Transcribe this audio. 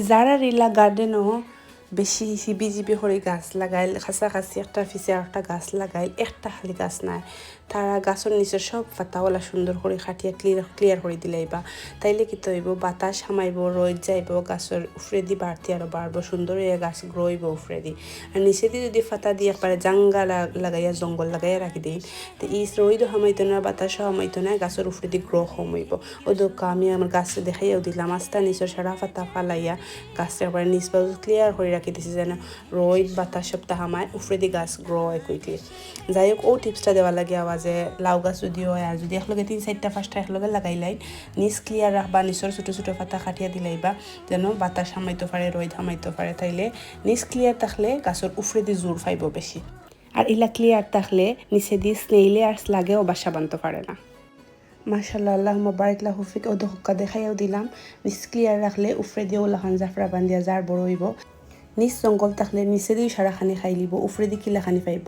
যারা রিলা গার্ডেনও বেশি হিবিজিবি করে গাছ লাগাইল, কাছাকাছি একটা ফিসে একটা গাছ লাগাইল, একটা খালি গাছ নাই, তারা গাছের নিচে সব পাতাওয়ালা সুন্দর করে খাটিয়া ক্লিয়ার করে দিলাইবা। তাইলে কি তৈব বাতাস সামাইব, রোদ যাইব, গাছের উফরে দি বাড়তি আরও বাড়বো, সুন্দর হয়ে গাছ গ্রোইব উফরে দি। আর নিচে দিয়ে যদি পাতা দিয়ে একবারে জাঙ্গা লাগাইয়া জঙ্গল লাগাইয়া রাখি দিই, তো এই রোদও সামাইতো না, বাতাসও সামাইতো না, গাছের উফরে দি গ্রো কমাইব। ও দোকা আমি আমার গাছে দেখাইয়াও দিলাম, আস্তা নিচের সারা পাতা ফালাইয়া গাছটা একবারে নিচ বাজু ক্লিয়ার করে রাখি দিছি, যেন রোদ বাতাস সপ্তাহ হামায় উফরে দি গাছ গ্রো হয় কুইকলি। যাই হোক ও টিপসটা দেওয়া লাগে আওয়াজে লাউ গাছ যদি হয়, আর যদি একলগে 3-4টা-5টা একলগে লাগাইলাই, নিচ ক্লিয়ার রাখবা, নিচের ছোটো ছোটো পাতা কাটিয়া দিলাইবা, যেন বাতাস সামাইতে পারে, রোদ সামাইতে পারে। তাইলে নিচ ক্লিয়ার থাকলে গাছের উফরে দি জোর পাইব বেশি। আর ইলা ক্লিয়ার থাকলে নিচে দি স্নেইলে আর লাগেও বাসা বানতে পারে না। মাশাআল্লাহ, আল্লাহুম্মা বারিক লাহু ফিক। ও দোকা দেখাইও দিলাম, নিচ ক্লিয়ার রাখলে উফরে দিয়ে ওলাখান জাফরা বান্ধিয়া যার বড় হইব। নিচ জঙ্গল থাকলে নিচে দিয়ে সারাখানি খাই লিব, উফরে দিয়ে কিলাখানি পাইব।